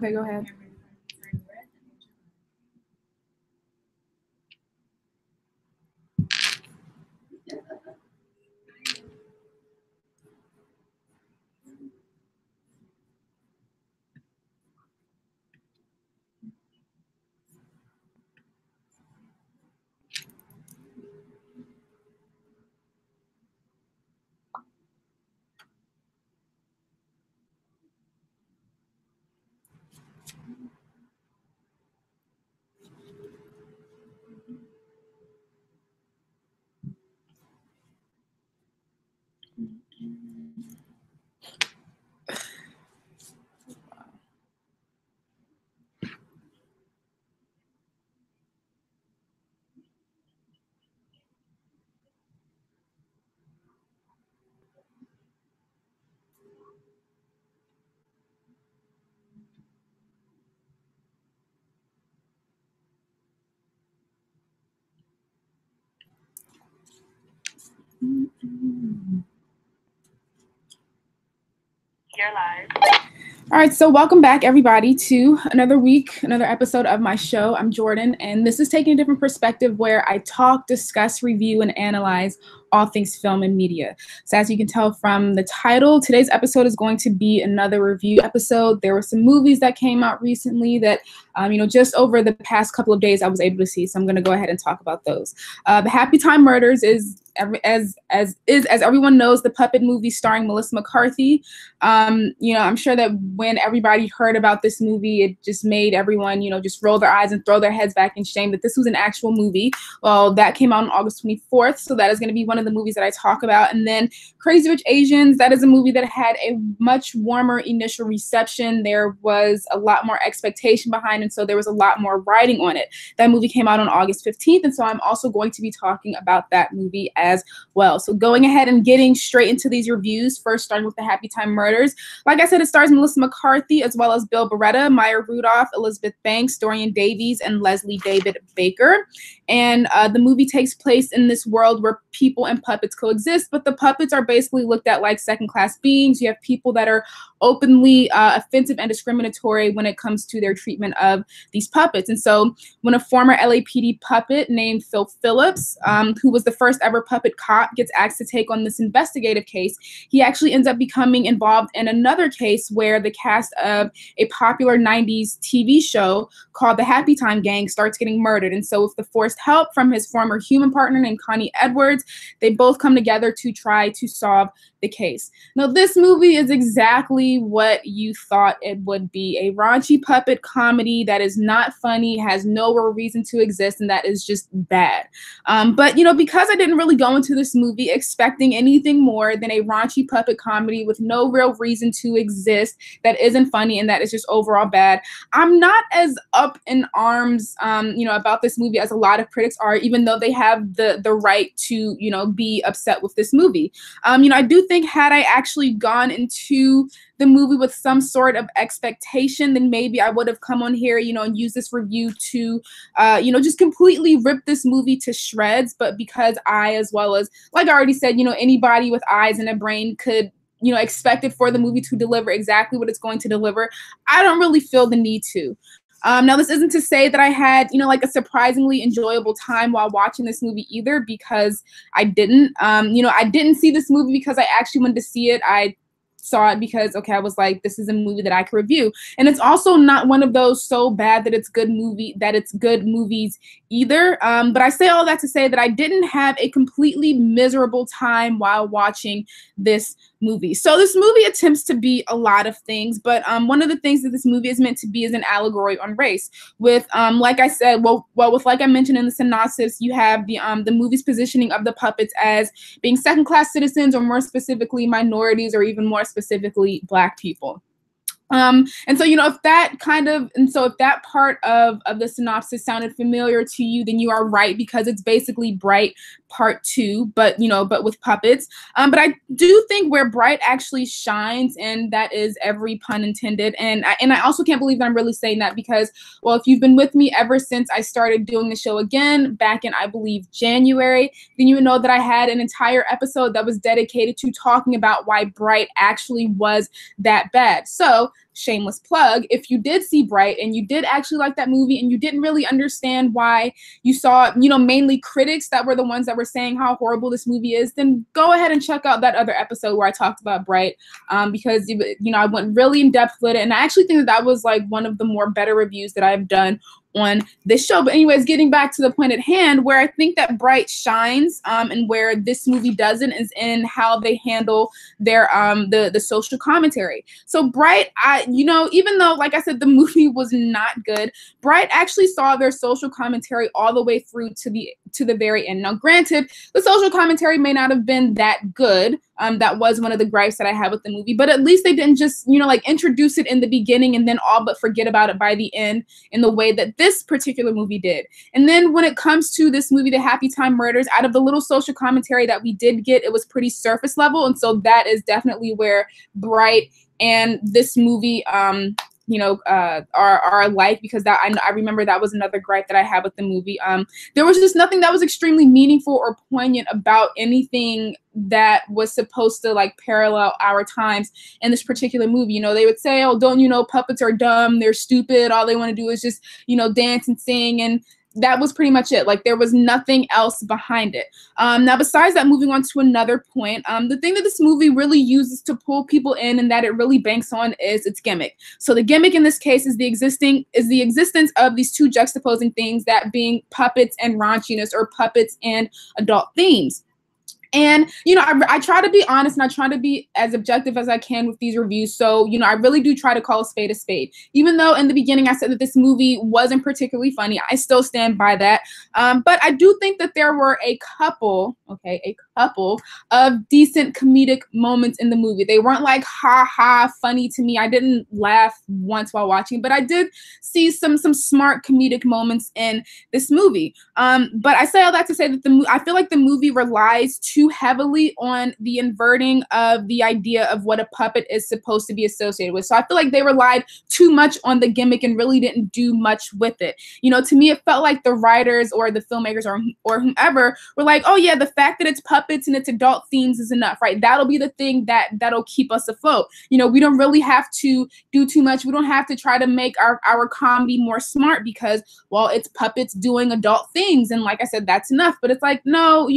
Okay, go ahead. You're live. All right, so welcome back, everybody, to another week, another episode of my show. I'm Jordan, and this is taking a different perspective where I talk, discuss, review, and analyze all things film and media. So as you can tell from the title, today's episode is going to be another review episode. There were some movies that came out recently that, just over the past couple of days I was able to see. So I'm going to go ahead and talk about those. The Happytime Murders is, as everyone knows, the puppet movie starring Melissa McCarthy. I'm sure that when everybody heard about this movie, it just made everyone, just roll their eyes and throw their heads back in shame that this was an actual movie. Well, that came out on August 24th, so that is going to be one of the movies that I talk about. And then Crazy Rich Asians, that is a movie that had a much warmer initial reception. There was a lot more expectation behind it, and so there was a lot more writing on it. That movie came out on August 15th, and so I'm also going to be talking about that movie as well. So going ahead and getting straight into these reviews, first starting with the Happytime Murders. Like I said, it stars Melissa McCarthy as well as Bill Beretta, Maya Rudolph, Elizabeth Banks, Dorian Davies, and Leslie David Baker. And the movie takes place in this world where people and puppets coexist, but the puppets are basically looked at like second-class beings. You have people that are openly offensive and discriminatory when it comes to their treatment of these puppets. And so when a former LAPD puppet named Phil Phillips, who was the first ever puppet cop, gets asked to take on this investigative case, he actually ends up becoming involved in another case where the cast of a popular 90s TV show called The Happytime Gang starts getting murdered. And so with the forced help from his former human partner named Connie Edwards, they both come together to try to solve the case. Now, this movie is exactly what you thought it would be: a raunchy puppet comedy that is not funny, has no real reason to exist, and that is just bad. But because I didn't really go into this movie expecting anything more than a raunchy puppet comedy with no real reason to exist, that isn't funny, and that is just overall bad, I'm not as up in arms, about this movie as a lot of critics are, even though they have the right to, be upset with this movie. I do think had I actually gone into the movie with some sort of expectation, then maybe I would have come on here, and used this review to, just completely rip this movie to shreds. But because I, as well as, like I already said, anybody with eyes and a brain could, expect it for the movie to deliver exactly what it's going to deliver, I don't really feel the need to. Now, this isn't to say that I had, like a surprisingly enjoyable time while watching this movie either, because I didn't. I didn't see this movie because I actually wanted to see it. I saw it because, okay, I was like, this is a movie that I could review. And it's also not one of those so bad that it's good movies either. But I say all that to say that I didn't have a completely miserable time while watching this movie. So this movie attempts to be a lot of things, but one of the things that this movie is meant to be is an allegory on race. With like I said, like I mentioned in the synopsis, you have the movie's positioning of the puppets as being second-class citizens, or more specifically minorities, or even more specifically Black people. And so, if that part of the synopsis sounded familiar to you, then you are right, because it's basically Bright Part 2, but with puppets. But I do think where Bright actually shines, and that is every pun intended. And I also can't believe that I'm really saying that, because, well, if you've been with me ever since I started doing the show again back in, I believe, January, then you would know that I had an entire episode that was dedicated to talking about why Bright actually was that bad. So shameless plug, if you did see Bright and you did actually like that movie and you didn't really understand why you saw, mainly critics that were the ones that were saying how horrible this movie is, then go ahead and check out that other episode where I talked about Bright, because, I went really in depth with it. And I actually think that was like one of the more better reviews that I've done on this show. But anyways, getting back to the point at hand, where I think that Bright shines, and where this movie doesn't, is in how they handle their the social commentary. So Bright, even though, like I said, the movie was not good, Bright actually saw their social commentary all the way through to the very end. Now, granted, the social commentary may not have been that good. That was one of the gripes that I had with the movie, but at least they didn't just, introduce it in the beginning and then all but forget about it by the end in the way that this particular movie did. And then when it comes to this movie, The Happytime Murders, out of the little social commentary that we did get, it was pretty surface level. And so that is definitely where Bright and this movie, are alike, because that I remember that was another gripe that I had with the movie. There was just nothing that was extremely meaningful or poignant about anything that was supposed to like parallel our times in this particular movie. They would say, oh, don't puppets are dumb, they're stupid, all they want to do is just dance and sing, and that was pretty much it. Like, there was nothing else behind it. Now, besides that, moving on to another point, the thing that this movie really uses to pull people in and that it really banks on is its gimmick. So the gimmick in this case is the existence of these two juxtaposing things, that being puppets and raunchiness, or puppets and adult themes. And, I try to be honest, and I try to be as objective as I can with these reviews. So, I really do try to call a spade a spade. Even though in the beginning I said that this movie wasn't particularly funny, I still stand by that. But I do think that there were a couple of decent comedic moments in the movie. They weren't like ha funny to me. I didn't laugh once while watching, but I did see some smart comedic moments in this movie. But I say all that to say that I feel like the movie relies too heavily on the inverting of the idea of what a puppet is supposed to be associated with. So I feel like they relied too much on the gimmick and really didn't do much with it. To me, it felt like the writers or the filmmakers or whomever were like, oh yeah, the fact that it's puppets and it's adult themes is enough, right? That'll be the thing that'll keep us afloat. We don't really have to do too much. We don't have to try to make our comedy more smart, because, well, it's puppets doing adult things. And like I said, that's enough. But it's like, no,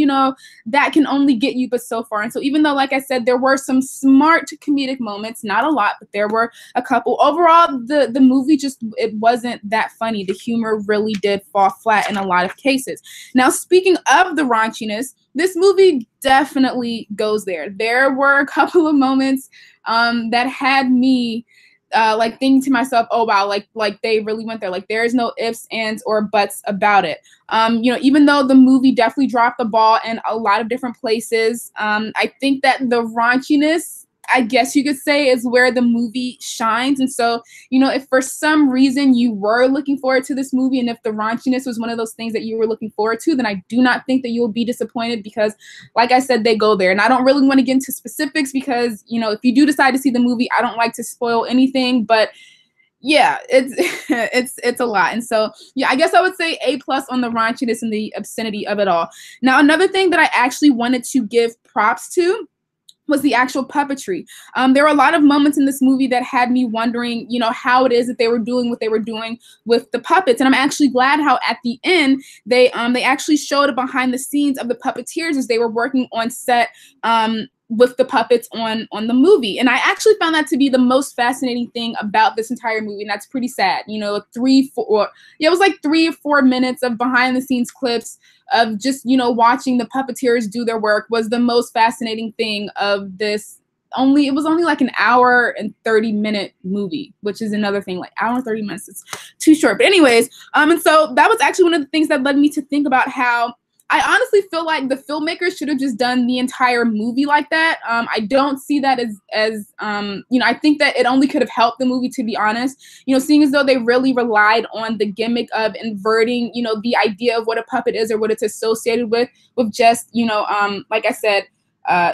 that can only get you but so far. And so even though, like I said, there were some smart comedic moments, not a lot, but there were a couple. Overall, the movie it wasn't that funny. The humor really did fall flat in a lot of cases. Now, speaking of the raunchiness, this movie definitely goes there. There were a couple of moments that had me thinking to myself, oh wow, like they really went there. Like, there is no ifs, ands, or buts about it. Even though the movie definitely dropped the ball in a lot of different places, I think that the raunchiness, I guess you could say, is where the movie shines. And so, if for some reason you were looking forward to this movie, and if the raunchiness was one of those things that you were looking forward to, then I do not think that you will be disappointed, because, like I said, they go there. And I don't really want to get into specifics, because, if you do decide to see the movie, I don't like to spoil anything, but yeah, it's a lot. And so, yeah, I guess I would say A+ on the raunchiness and the obscenity of it all. Now, another thing that I actually wanted to give props to was the actual puppetry. There were a lot of moments in this movie that had me wondering, how it is that they were doing what they were doing with the puppets. And I'm actually glad how at the end they actually showed behind the scenes of the puppeteers as they were working on set with the puppets on the movie. And I actually found that to be the most fascinating thing about this entire movie. And that's pretty sad. It was like 3 or 4 minutes of behind the scenes clips of just, watching the puppeteers do their work was the most fascinating thing of this. It was only like an hour and 30-minute movie, which is another thing. Like, hour and 30 minutes, it's too short. But anyways, and so that was actually one of the things that led me to think about how I honestly feel like the filmmakers should have just done the entire movie like that. I don't see that as I think that it only could have helped the movie, to be honest. Seeing as though they really relied on the gimmick of inverting, the idea of what a puppet is or what it's associated with just, like I said,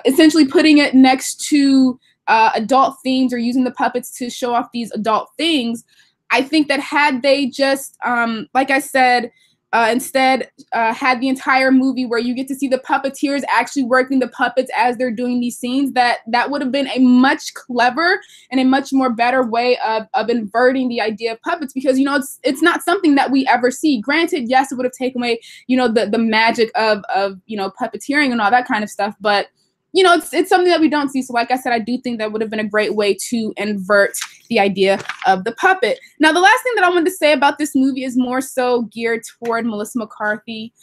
essentially putting it next to adult themes or using the puppets to show off these adult things. I think that had they just, like I said, Instead, had the entire movie where you get to see the puppeteers actually working the puppets as they're doing these scenes, that would have been a much clever and a much more better way of inverting the idea of puppets, because, you know, it's not something that we ever see. Granted, yes, it would have taken away, you know, the magic of you know, puppeteering and all that kind of stuff, but you know, it's something that we don't see. So like I said, I do think that would have been a great way to invert the idea of the puppet. Now, the last thing that I wanted to say about this movie is more so geared toward Melissa McCarthy.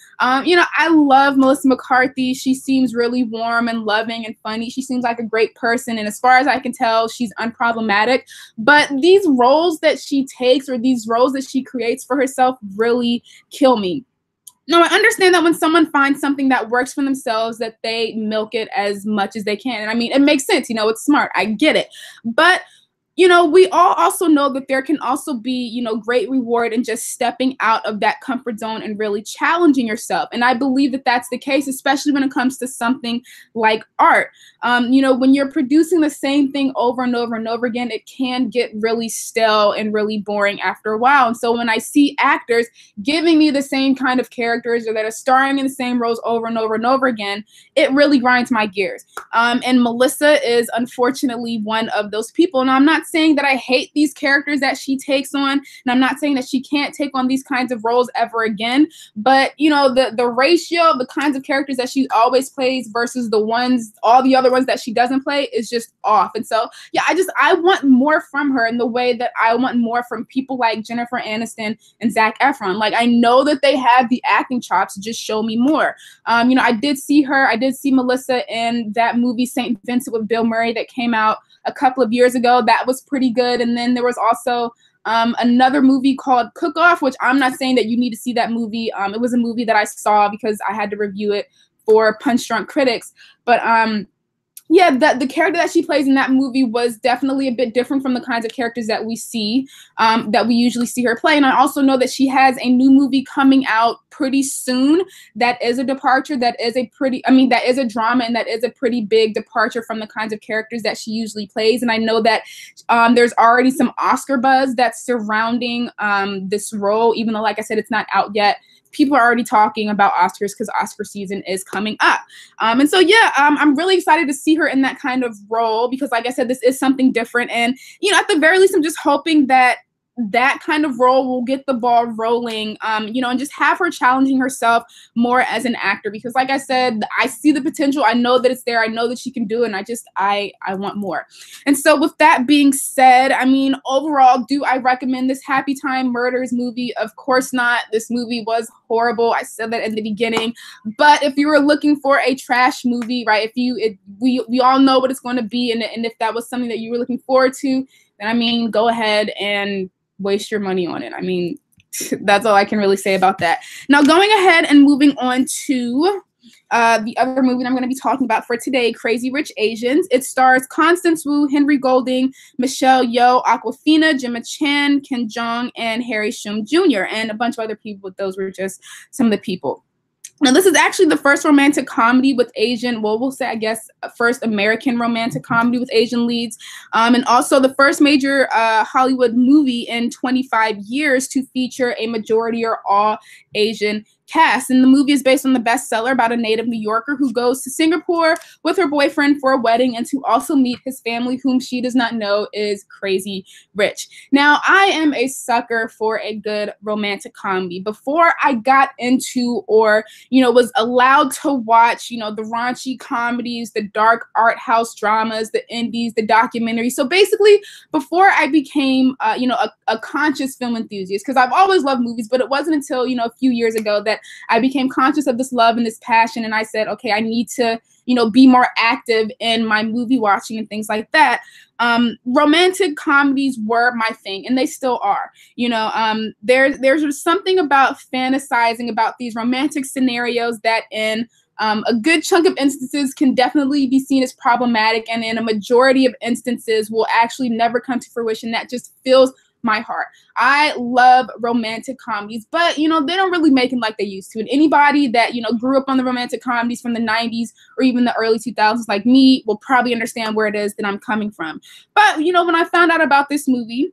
You know, I love Melissa McCarthy. She seems really warm and loving and funny. She seems like a great person. And as far as I can tell, she's unproblematic. But these roles that she takes, or these roles that she creates for herself, really kill me. Now, I understand that when someone finds something that works for themselves, that they milk it as much as they can. And I mean, it makes sense. You know, it's smart. I get it. But you know, we all also know that there can also be, you know, great reward in just stepping out of that comfort zone and really challenging yourself. And I believe that that's the case, especially when it comes to something like art. You know, when you're producing the same thing over and over and over again, it can get really stale and really boring after a while. And so when I see actors giving me the same kind of characters, or that are starring in the same roles over and over and over again, it really grinds my gears. And Melissa is unfortunately one of those people. And I'm not saying that I hate these characters that she takes on, and I'm not saying that she can't take on these kinds of roles ever again, but you know, the ratio of the kinds of characters that she always plays versus all the other ones that she doesn't play is just off. And so yeah, I want more from her in the way that I want more from people like Jennifer Aniston and Zac Efron. Like, I know that they have the acting chops, just show me more. You know, I did see Melissa in that movie St. Vincent with Bill Murray that came out a couple of years ago. That was pretty good. And then there was also another movie called Cook Off, which I'm not saying that you need to see that movie. It was a movie that I saw because I had to review it for Punch Drunk Critics. But yeah, the character that she plays in that movie was definitely a bit different from the kinds of characters that we see, that we usually see her play. And I also know that she has a new movie coming out pretty soon that is a departure, that is a drama, and that is a pretty big departure from the kinds of characters that she usually plays. And I know that there's already some Oscar buzz that's surrounding this role, even though, like I said, it's not out yet. People are already talking about Oscars because Oscar season is coming up. And so, yeah, I'm really excited to see her in that kind of role because, like I said, this is something different. And, you know, at the very least, I'm just hoping that that kind of role will get the ball rolling, you know, and just have her challenging herself more as an actor. Because like I said, I see the potential. I know that it's there. I know that she can do it. And I want more. And so with that being said, I mean, overall, do I recommend this Happytime Murders movie? Of course not. This movie was horrible. I said that in the beginning. But if you were looking for a trash movie, right, we all know what it's going to be. And if that was something that you were looking forward to, then I mean, go ahead and waste your money on it. I mean, that's all I can really say about that. Now, going ahead and moving on to the other movie I'm going to be talking about for today, Crazy Rich Asians. It stars Constance Wu, Henry Golding, Michelle Yeoh, Awkwafina, Gemma Chan, Ken Jeong, and Harry Shum Jr., and a bunch of other people, but those were just some of the people. Now, this is actually the first romantic comedy with Asian, well, we'll say, I guess, first American romantic comedy with Asian leads, and also the first major Hollywood movie in 25 years to feature a majority or all Asian cast. And the movie is based on the bestseller about a native New Yorker who goes to Singapore with her boyfriend for a wedding and to also meet his family, whom she does not know is crazy rich. Now, I am a sucker for a good romantic comedy. Before I got into, or, you know, was allowed to watch, you know, the raunchy comedies, the dark art house dramas, the indies, the documentaries. So basically, before I became, you know, a conscious film enthusiast, because I've always loved movies, but it wasn't until, you know, a few years ago that I became conscious of this love and this passion, and I said, okay, I need to, you know, be more active in my movie watching and things like that. Romantic comedies were my thing, and they still are. You know, there's something about fantasizing about these romantic scenarios that in a good chunk of instances can definitely be seen as problematic, and in a majority of instances will actually never come to fruition. That just fills my heart. I love romantic comedies, but, you know, they don't really make them like they used to. And anybody that, you know, grew up on the romantic comedies from the 90s or even the early 2000s like me will probably understand where it is that I'm coming from. But, you know, when I found out about this movie,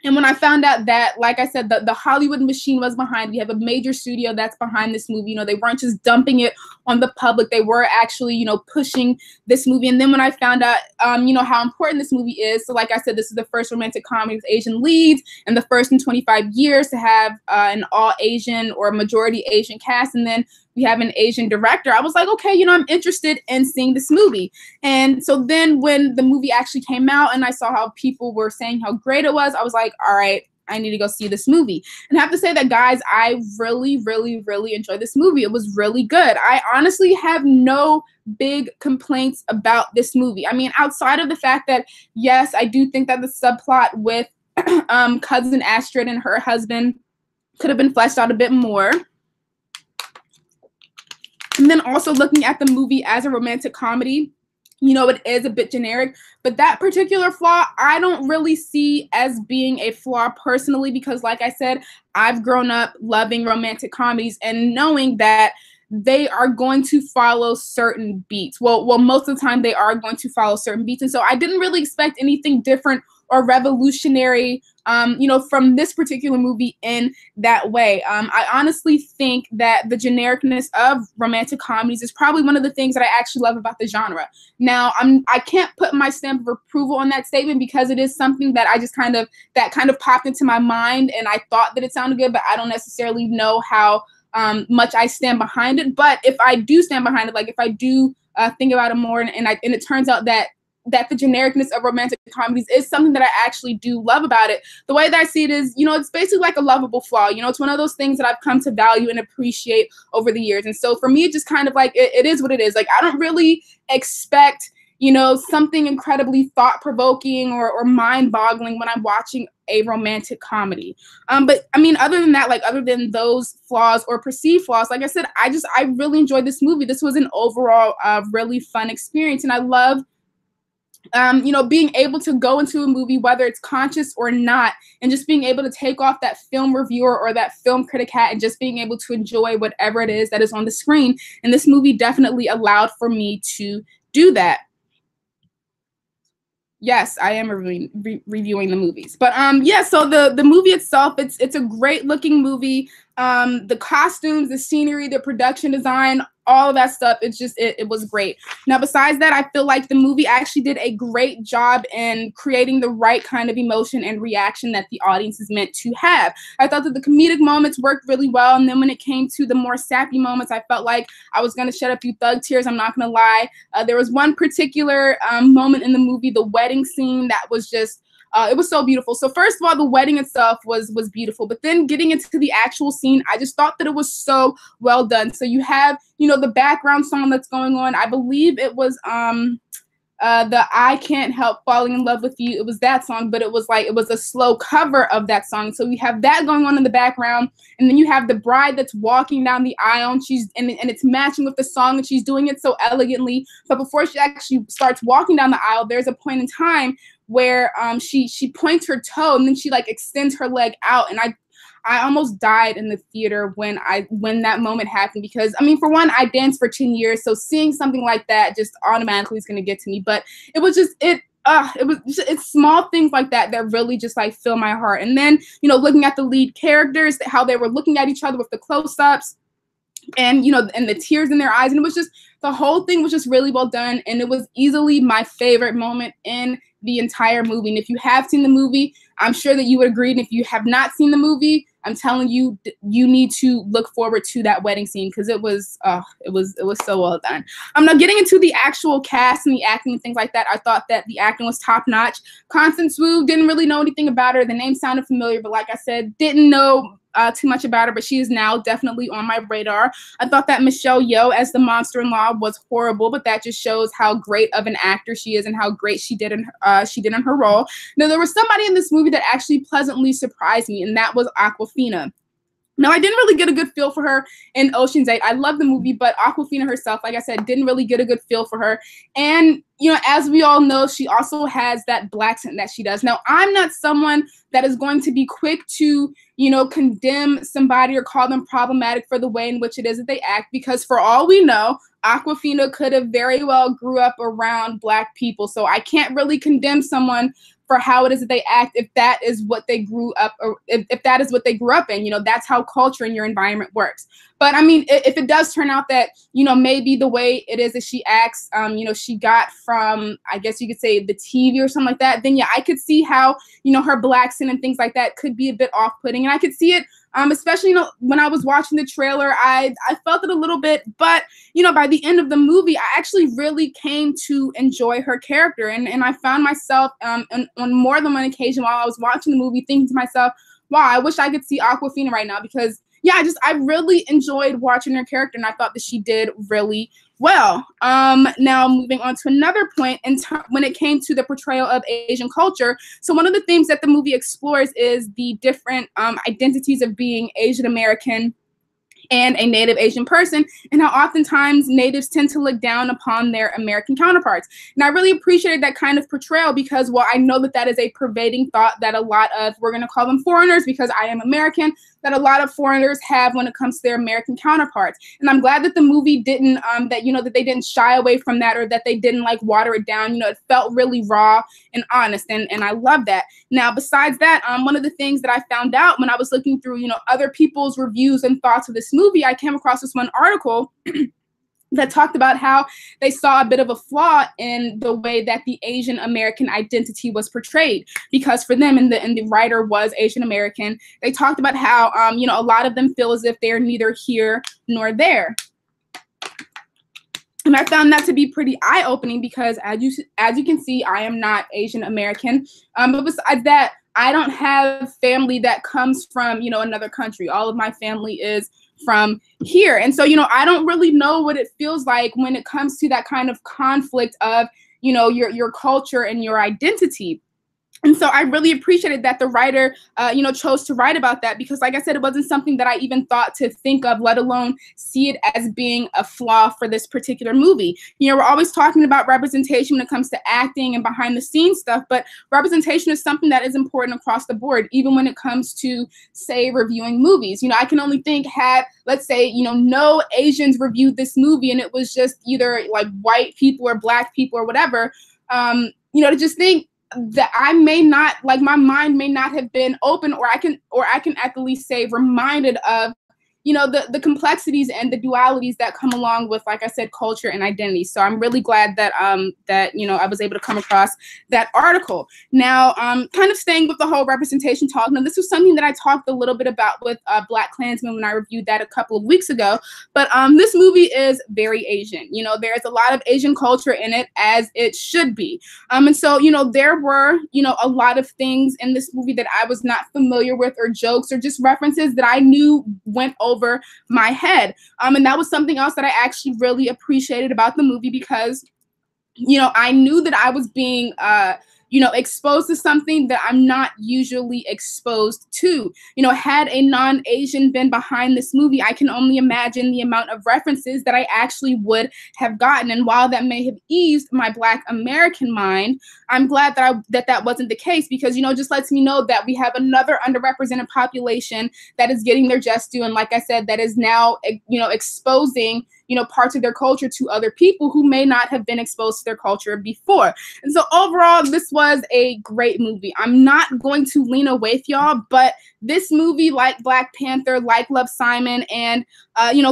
And when I found out that, like I said, the Hollywood machine was behind, we have a major studio that's behind this movie. You know, they weren't just dumping it on the public. They were actually, you know, pushing this movie. And then when I found out, you know, how important this movie is. So like I said, this is the first romantic comedy with Asian leads and the first in 25 years to have an all Asian or majority Asian cast. And then we have an Asian director. I was like, okay, you know, I'm interested in seeing this movie. And so then when the movie actually came out and I saw how people were saying how great it was, I was like, all right, I need to go see this movie. And I have to say that, guys, I really, really, really enjoyed this movie. It was really good. I honestly have no big complaints about this movie. I mean, outside of the fact that, yes, I do think that the subplot with cousin Astrid and her husband could have been fleshed out a bit more. And then also looking at the movie as a romantic comedy, you know, it is a bit generic, but that particular flaw, I don't really see as being a flaw personally, because like I said, I've grown up loving romantic comedies and knowing that they are going to follow certain beats. Well, most of the time they are going to follow certain beats. And so I didn't really expect anything different or revolutionary, you know, from this particular movie in that way. I honestly think that the genericness of romantic comedies is probably one of the things that I actually love about the genre. Now, I can't put my stamp of approval on that statement because it is something that I just kind of popped into my mind, and I thought that it sounded good, but I don't necessarily know how much I stand behind it. But if I do stand behind it, like if I do think about it more, and it turns out that the genericness of romantic comedies is something that I actually do love about it. The way that I see it is, you know, it's basically like a lovable flaw. You know, it's one of those things that I've come to value and appreciate over the years. And so for me, it's just kind of like, it is what it is. Like, I don't really expect, you know, something incredibly thought-provoking or mind-boggling when I'm watching a romantic comedy. But I mean, other than that, like other than those flaws or perceived flaws, like I said, I really enjoyed this movie. This was an overall really fun experience. And I love you know, being able to go into a movie, whether it's conscious or not, and just being able to take off that film reviewer or that film critic hat and just being able to enjoy whatever it is that is on the screen. And this movie definitely allowed for me to do that. Yes, I am reviewing the movies. But yeah, so the movie itself, it's a great looking movie. The costumes, the scenery, the production design, all of that stuff, it's just, it was great. Now, besides that, I feel like the movie actually did a great job in creating the right kind of emotion and reaction that the audience is meant to have. I thought that the comedic moments worked really well, and then when it came to the more sappy moments, I felt like I was going to shed a few thug tears, I'm not going to lie. There was one particular moment in the movie, the wedding scene, that was just, it was so beautiful. So first of all, the wedding itself was beautiful, but then getting into the actual scene, I just thought that it was so well done. So you have, you know, the background song that's going on. I believe it was the I Can't Help Falling in Love with You. It was that song, but it was a slow cover of that song. So you have that going on in the background, and then you have the bride that's walking down the aisle, and it's matching with the song, and she's doing it so elegantly. But before she actually starts walking down the aisle, there's a point in time where she points her toe, and then she like extends her leg out, and I almost died in the theater when that moment happened, because I mean, for one, I danced for 10 years, so seeing something like that just automatically is going to get to me. But it was just it's small things like that that really just like fill my heart. And then, you know, looking at the lead characters, how they were looking at each other with the close-ups, and you know, and the tears in their eyes, and it was just, the whole thing was just really well done, and it was easily my favorite moment in the entire movie. And if you have seen the movie, I'm sure that you would agree. And if you have not seen the movie, I'm telling you, you need to look forward to that wedding scene, because it was so well done. I'm now getting into the actual cast and the acting and things like that. I thought that the acting was top notch. Constance Wu, didn't really know anything about her. The name sounded familiar, but like I said, didn't know too much about her, but she is now definitely on my radar. I thought that Michelle Yeoh as the monster-in-law was horrible, but that just shows how great of an actor she is and how great she did in her role. Now, there was somebody in this movie that actually pleasantly surprised me, and that was Awkwafina. Now, I didn't really get a good feel for her in Ocean's 8. I love the movie, but Awkwafina herself, like I said, didn't really get a good feel for her. And, you know, as we all know, she also has that black accent that she does. Now, I'm not someone that is going to be quick to, you know, condemn somebody or call them problematic for the way in which it is that they act, because for all we know, Awkwafina could have very well grew up around black people. So I can't really condemn someone for how it is that they act, if that is what they grew up, or if that is what they grew up in. That's how culture in your environment works. But I mean, if it does turn out that, maybe the way it is that she acts, she got from, I guess you could say, the TV or something like that, then yeah, I could see how, her black skin and things like that could be a bit off-putting. And I could see it, especially, when I was watching the trailer, I felt it a little bit, but, by the end of the movie, I actually really came to enjoy her character. And I found myself on more than one occasion while I was watching the movie thinking to myself, wow, I wish I could see Awkwafina right now, because yeah, I really enjoyed watching her character, and I thought that she did really well. Now moving on to another point, when it came to the portrayal of Asian culture, so one of the themes that the movie explores is the different identities of being Asian American and a Native Asian person, and how oftentimes Natives tend to look down upon their American counterparts. And I really appreciated that kind of portrayal because, well, I know that is a pervading thought that a lot of, we're going to call them foreigners because I am American, that a lot of foreigners have when it comes to their American counterparts. And I'm glad that the movie didn't, that they didn't shy away from that, or that they didn't like water it down. It felt really raw and honest, and I love that. Now, besides that, one of the things that I found out when I was looking through, other people's reviews and thoughts of this movie, I came across this one article that talked about how they saw a bit of a flaw in the way that the Asian American identity was portrayed, because for them, and the writer was Asian American, they talked about how a lot of them feel as if they're neither here nor there. And I found that to be pretty eye-opening because, as you can see, I am not Asian American. But besides that, I don't have family that comes from, another country. All of my family is from here. And so, I don't really know what it feels like when it comes to that kind of conflict of, your culture and your identity. And so I really appreciated that the writer, chose to write about that, because like I said, it wasn't something that I even thought to think of, let alone see it as being a flaw for this particular movie. We're always talking about representation when it comes to acting and behind the scenes stuff, but representation is something that is important across the board, even when it comes to, say, reviewing movies. I can only think, had, let's say, no Asians reviewed this movie and it was just either like white people or black people or whatever, to just think that I may not, like, my mind may not have been open, or I can at the least say reminded of, the complexities and the dualities that come along with, like I said, culture and identity. So I'm really glad that I was able to come across that article. Now, kind of staying with the whole representation talk. Now, this was something that I talked a little bit about with BlacKkKlansman when I reviewed that a couple of weeks ago. But this movie is very Asian. There's a lot of Asian culture in it, as it should be. And so, there were, a lot of things in this movie that I was not familiar with, or jokes, or just references that I knew went over my head. And that was something else that I actually really appreciated about the movie, because, I knew that I was being, exposed to something that I'm not usually exposed to. Had a non-Asian been behind this movie, I can only imagine the amount of references that I actually would have gotten. And while that may have eased my Black American mind, I'm glad that that wasn't the case, because, just lets me know that we have another underrepresented population that is getting their just due. And like I said, that is now, exposing, parts of their culture to other people who may not have been exposed to their culture before. And so overall, this was a great movie. I'm not going to lean away with y'all, but this movie, like Black Panther, like Love, Simon, and,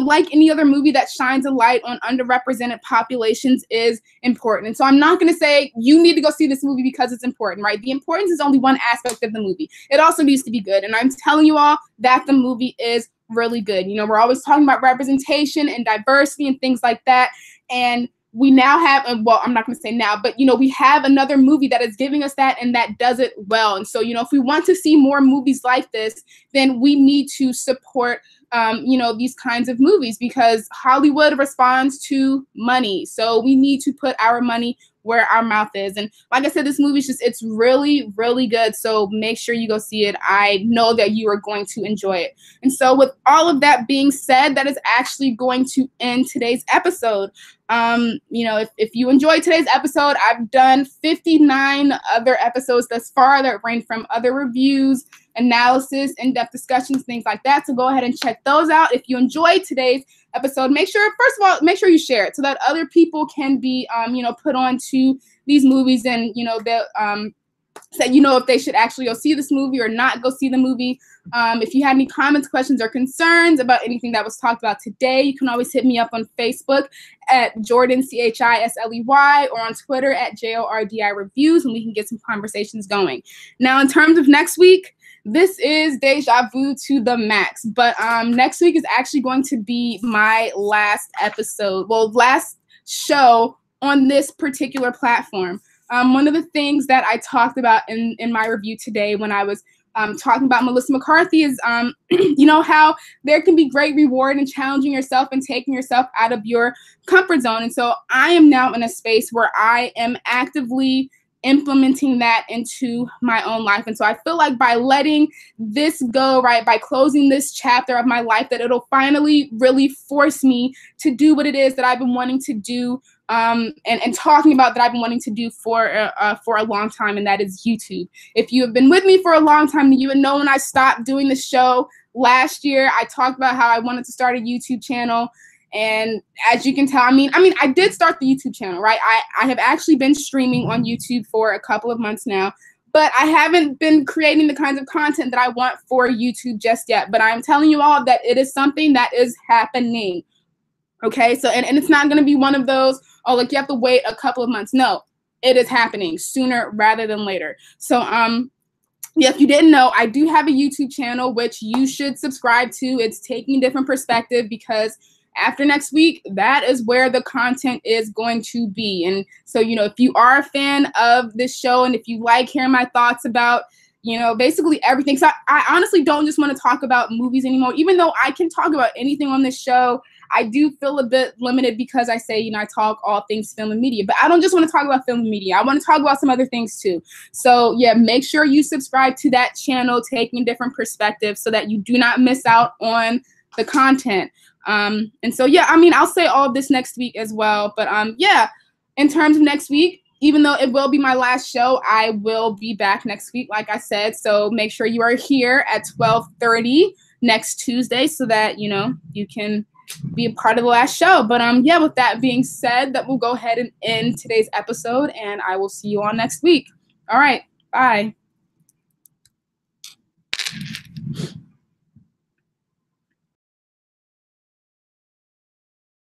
like any other movie that shines a light on underrepresented populations, is important. And so I'm not going to say you need to go see this movie because it's important, right? The importance is only one aspect of the movie. It also needs to be good. And I'm telling you all that the movie is really good. We're always talking about representation and diversity and things like that. And we now have, well, I'm not going to say now, but, we have another movie that is giving us that, and that does it well. And so, if we want to see more movies like this, then we need to support, these kinds of movies, because Hollywood responds to money. So we need to put our money where our mouth is. And like I said, this movie is it's really, really good. So make sure you go see it. I know that you are going to enjoy it. And so with all of that being said, that is actually going to end today's episode. If you enjoyed today's episode, I've done 59 other episodes thus far that range from other reviews, analysis, in-depth discussions, things like that. So go ahead and check those out. If you enjoyed today's episode, make sure you share it so that other people can be, put on to these movies, and, said, you know, if they should actually go see this movie or not go see the movie. If you had any comments, questions, or concerns about anything that was talked about today, you can always hit me up on Facebook at Jordan, Chisley, or on Twitter at JORDI Reviews, and we can get some conversations going. Now, in terms of next week, this is deja vu to the max. But next week is actually going to be my last episode, well, last show on this particular platform. One of the things that I talked about in my review today when I was talking about Melissa McCarthy is, you know, how there can be great reward in challenging yourself and taking yourself out of your comfort zone. And so I am now in a space where I am actively implementing that into my own life. And so I feel like by letting this go, right, by closing this chapter of my life, that it'll finally really force me to do what it is that I've been wanting to do and talking about that I've been wanting to do for a long time, and that is YouTube. If you have been with me for a long time, you would know when I stopped doing the show last year, I talked about how I wanted to start a YouTube channel. And as you can tell, I mean, I did start the YouTube channel, right? I have actually been streaming on YouTube for a couple of months now, but I haven't been creating the kinds of content that I want for YouTube just yet. But I'm telling you all that it is something that is happening. Okay, so and it's not going to be one of those, oh, like you have to wait a couple of months. No, it is happening sooner rather than later. So yeah, if you didn't know, I do have a YouTube channel which you should subscribe to. It's Taking a Different Perspective, because after next week, that is where the content is going to be. And so, you know, if you are a fan of this show and if you like hearing my thoughts about, you know, basically everything. So I honestly don't just want to talk about movies anymore, even though I can talk about anything on this show. I do feel a bit limited because I say, you know, I talk all things film and media, but I don't just want to talk about film and media. I want to talk about some other things too. So yeah, make sure you subscribe to that channel, Taking a Different Perspective, so that you do not miss out on the content. And so, yeah, I mean, I'll say all of this next week as well. But yeah, in terms of next week, even though it will be my last show, I will be back next week, like I said. So make sure you are here at 12:30 next Tuesday so that, you know, you can be a part of the last show. But yeah, with that being said, that we'll go ahead and end today's episode, and I will see you all next week. All right, bye.